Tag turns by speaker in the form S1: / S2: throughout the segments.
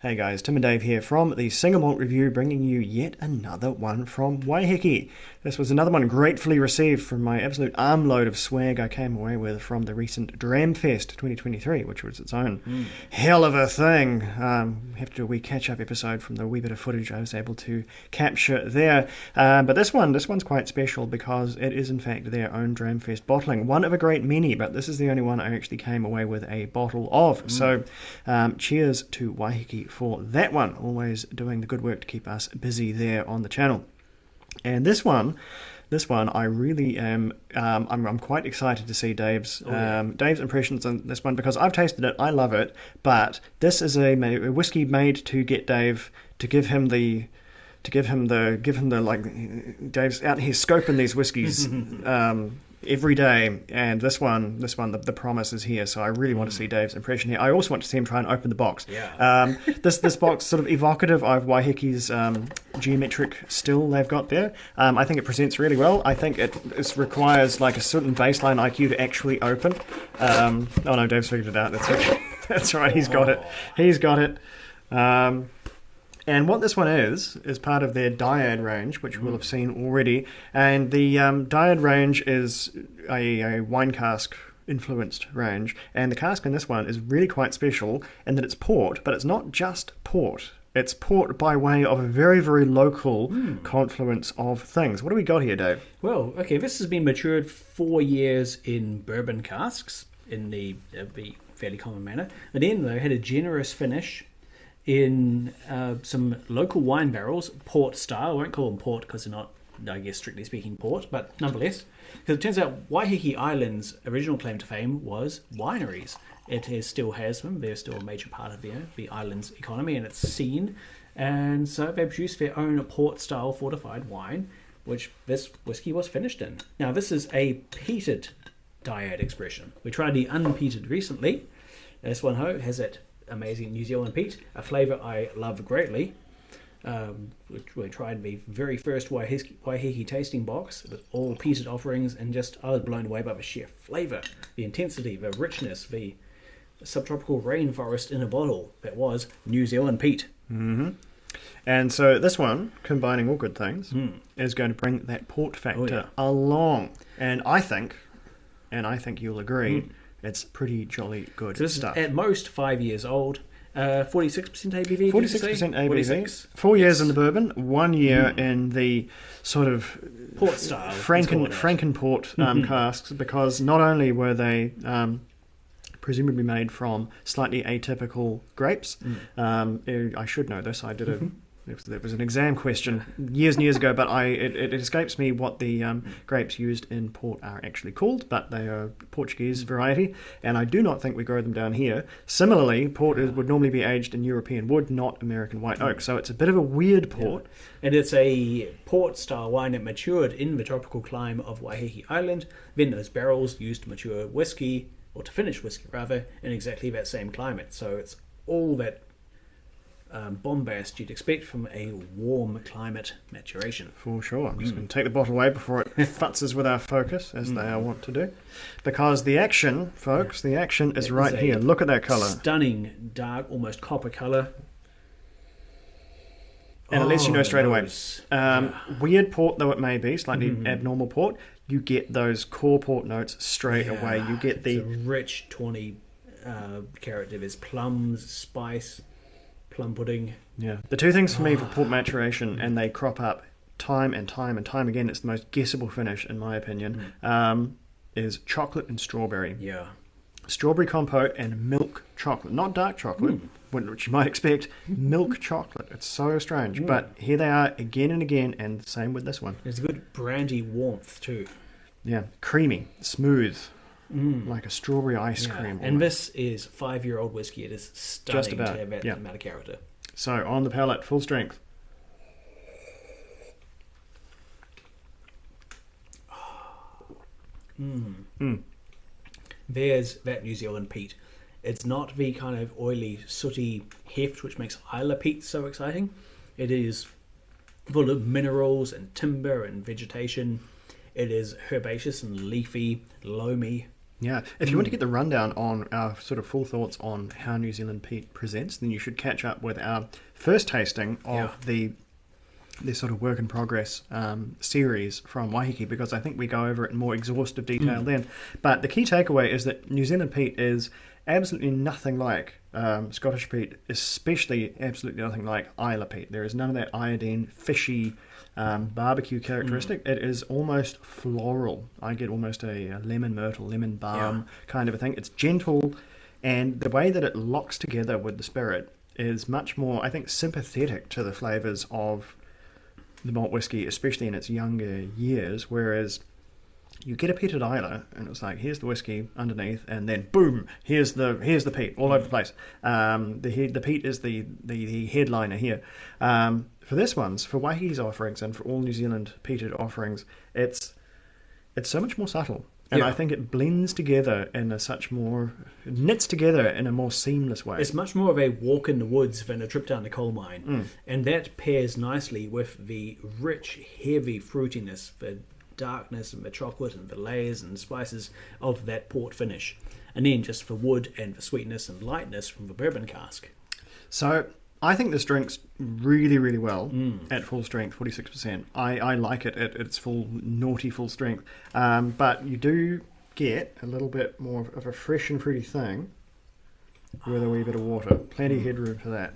S1: Hey guys, Tim and Dave here from the Single Malt Review, bringing you yet another one from Waiheke. This was another one gratefully received from my absolute armload of swag I came away with from the recent Dramfest 2023, which was its own hell of a thing. Have to do a wee catch-up episode from the wee bit of footage I was able to capture there. But this one's quite special because it is in fact their own Dramfest bottling. One of a great many, but this is the only one I actually came away with a bottle of. So cheers to Waiheke for that one, always doing the good work to keep us busy there on the channel. And this one I really am I'm quite excited to see Dave's impressions on this one, because I've tasted it, I love it, but this is a whiskey made to get Dave to give him the like, Dave's out here scoping these whiskies every day, and this one the promise is here, so I really want to see Dave's impression here. I also want to see him try and open the box. This box sort of evocative of Waiheke's geometric still they've got there. I think it presents really well. I think it requires like a certain baseline IQ to actually open. Oh no, Dave's figured it out. That's right, he's got it. And what this one is part of their Dyad range, which we'll have seen already. And the Dyad range is a wine cask influenced range. And the cask in this one is really quite special in that it's port, but it's not just port. It's port by way of a very, very local confluence of things. What do we got here, Dave?
S2: Well, okay, this has been matured 4 years in bourbon casks in the fairly common manner. And then, though, had a generous finish in some local wine barrels, port style. I won't call them port because they're not, I guess, strictly speaking port, but nonetheless, because it turns out Waiheke Island's original claim to fame was wineries. It still has them. They're still a major part of the island's economy and its scene, and so they produce their own port style fortified wine, which this whiskey was finished in. Now, this is a peated Dyad expression. We tried the unpeated recently. This one has it amazing New Zealand peat, a flavour I love greatly. Which we tried the very first Waiheke tasting box with all peated offerings, and I was blown away by the sheer flavour, the intensity, the richness, the subtropical rainforest in a bottle that was New Zealand peat.
S1: And so this one, combining all good things, is going to bring that port factor along. And I think you'll agree, it's pretty jolly good stuff.
S2: At most 5 years old. 46% ABV.
S1: 46% ABV.
S2: 46.
S1: 4 years in the bourbon, 1 year in the sort of
S2: port style
S1: Frankenport casks, because not only were they presumably made from slightly atypical grapes. I should know this. I did it was an exam question years and years ago, but it escapes me what the grapes used in port are actually called, but they are Portuguese variety, and I do not think we grow them down here. Similarly, port would normally be aged in European wood, not American white oak, so it's a bit of a weird port.
S2: And it's a port-style wine that matured in the tropical climate of Waiheke Island. Then those barrels used to mature whiskey, or to finish whiskey rather, in exactly that same climate. So it's all that bombast you'd expect from a warm climate maturation.
S1: For sure. I'm just going to take the bottle away before it futzes with our focus, as they want to do. Because the action, folks, the action is right here. Look at that colour.
S2: Stunning, dark, almost copper colour.
S1: And it lets you know straight away. Weird port though it may be, slightly abnormal port, you get those core port notes straight away. You get the
S2: rich, tawny character. There's plums, spice, plum pudding.
S1: Yeah. The two things for me for port maturation, and they crop up time and time and time again, it's the most guessable finish in my opinion, is chocolate and strawberry.
S2: Yeah.
S1: Strawberry compote and milk chocolate. Not dark chocolate, which you might expect. Milk chocolate. It's so strange. But here they are again and again, and the same with this one.
S2: There's a good brandy warmth too.
S1: Yeah. Creamy, smooth, like a strawberry ice cream.
S2: And this is 5-year-old whiskey. It is stunning
S1: just about,
S2: to have that amount of character.
S1: So, on the palate, full strength.
S2: There's that New Zealand peat. It's not the kind of oily, sooty heft which makes Isla peat so exciting. It is full of minerals and timber and vegetation. It is herbaceous and leafy, loamy.
S1: Yeah, if you want to get the rundown on our sort of full thoughts on how New Zealand Peat presents, then you should catch up with our first tasting of the sort of work in progress series from Waiheke, because I think we go over it in more exhaustive detail then. But the key takeaway is that New Zealand Peat is absolutely nothing like Scottish peat, especially absolutely nothing like Isla peat. There is none of that iodine, fishy, barbecue characteristic. It is almost floral. I get almost a lemon myrtle, lemon balm kind of a thing. It's gentle, and the way that it locks together with the spirit is much more, I think, sympathetic to the flavours of the malt whiskey, especially in its younger years, whereas you get a peated Isla, and it's like, here's the whiskey underneath, and then boom, here's the peat all over the place. The peat is the headliner here. For this one's, for Waiheke's offerings, and for all New Zealand peated offerings, it's so much more subtle, and I think it blends together in knits together in a more seamless way.
S2: It's much more of a walk in the woods than a trip down the coal mine, and that pairs nicely with the rich, heavy fruitiness, the darkness and the chocolate and the layers and spices of that port finish, and then just for wood and the sweetness and lightness from the bourbon cask.
S1: So I think this drinks really, really well at full strength, 46%. I like it at its full, naughty full strength, but you do get a little bit more of a fresh and fruity thing with a wee bit of water. Plenty of headroom for that.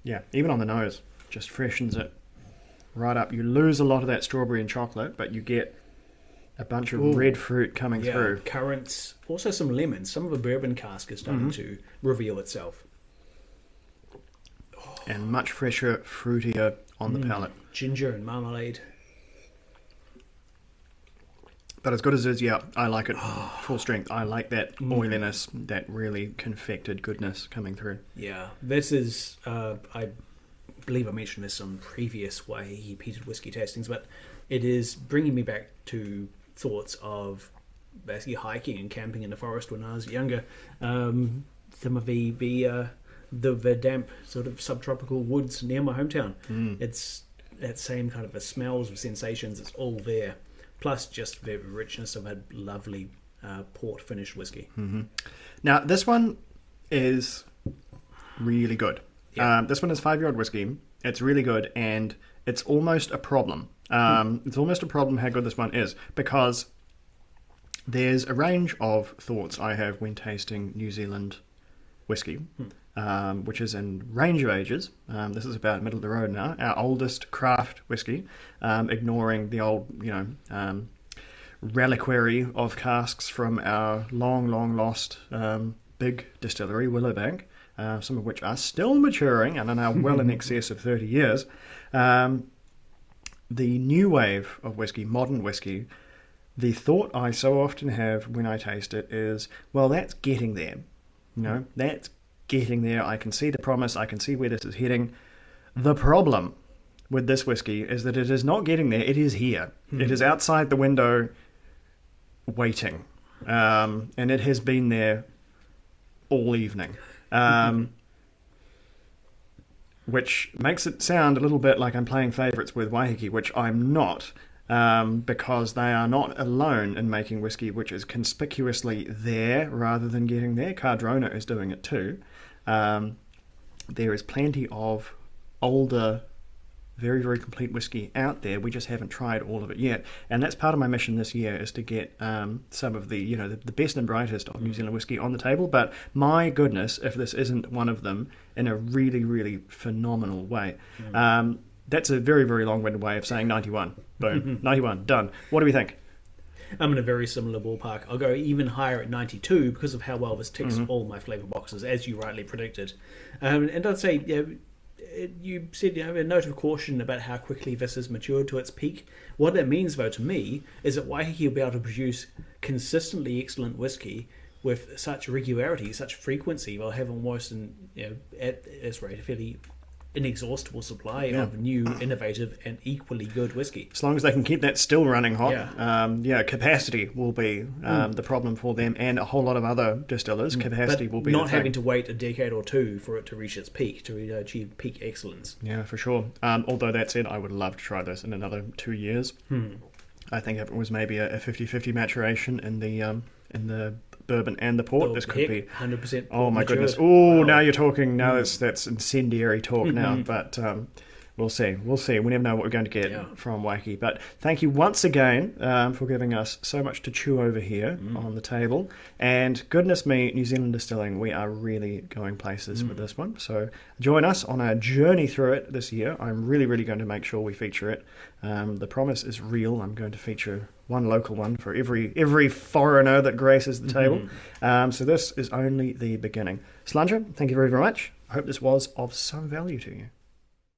S1: Yeah, even on the nose, just freshens it right up. You lose a lot of that strawberry and chocolate, but you get a bunch of red fruit coming through.
S2: Currants, also some lemons. Some of the bourbon cask is starting to reveal itself.
S1: And much fresher, fruitier on the palate.
S2: Ginger and marmalade.
S1: But as good as it is, I like it full strength. I like that oiliness, that really confected goodness coming through.
S2: Yeah, this is, I believe I mentioned this on previous Waiheke peated whiskey tastings, but it is bringing me back to thoughts of basically hiking and camping in the forest when I was younger. Some of the damp sort of subtropical woods near my hometown. It's that same kind of the smells of sensations. It's all there, plus just the richness of a lovely port finished whiskey.
S1: Now this one is really good. This one is 5-year-old whiskey. It's really good, and it's almost a problem. It's almost a problem how good this one is, because there's a range of thoughts I have when tasting New Zealand whiskey, which is in range of ages. This is about middle of the road now. Our oldest craft whiskey, ignoring the old, reliquary of casks from our long, long lost big distillery, Willowbank. Some of which are still maturing and are now well in excess of 30 years. The new wave of whiskey, modern whiskey, the thought I so often have when I taste it is, well, that's getting there. That's getting there. I can see the promise. I can see where this is heading. The problem with this whiskey is that it is not getting there. It is here. It is outside the window waiting. And it has been there all evening. Which makes it sound a little bit like I'm playing favourites with Waiheke, which I'm not, because they are not alone in making whiskey which is conspicuously there rather than getting there. Cardrona is doing it too. There is plenty of older, very, very complete whiskey out there. We just haven't tried all of it yet, and that's part of my mission this year, is to get some of the the best and brightest of New Zealand whiskey on the table. But my goodness, if this isn't one of them in a really, really phenomenal way. That's a very, very long-winded way of saying 91. Boom. 91, done. What do we think?
S2: I'm in a very similar ballpark. I'll go even higher at 92 because of how well this ticks all my flavour boxes, as you rightly predicted. And I'd say, you said a note of caution about how quickly this has matured to its peak. What that means, though, to me, is that Waiheke will be able to produce consistently excellent whiskey with such regularity, such frequency. They'll have almost at this rate a fairly inexhaustible supply of new, innovative, and equally good whiskey.
S1: As long as they can keep that still running hot, capacity will be the problem for them, and a whole lot of other distillers. Capacity will be
S2: not having to wait a decade or two for it to reach its peak, to achieve peak excellence.
S1: Yeah, for sure. Although that said, I would love to try this in another 2 years. I think if it was maybe a 50-50 maturation in the bourbon and the port, this could be
S2: 100%.
S1: Oh my
S2: matured.
S1: goodness! Oh,
S2: Wow.
S1: now you're talking. Now that's incendiary talk now. But we'll see. We'll see. We never know what we're going to get from Waiheke. But thank you once again for giving us so much to chew over here on the table. And goodness me, New Zealand Distilling, we are really going places with this one. So join us on our journey through it this year. I'm really, really going to make sure we feature it. The promise is real. I'm going to feature one local one for every foreigner that graces the table. So this is only the beginning. Sláinte, thank you very, very much. I hope this was of some value to you.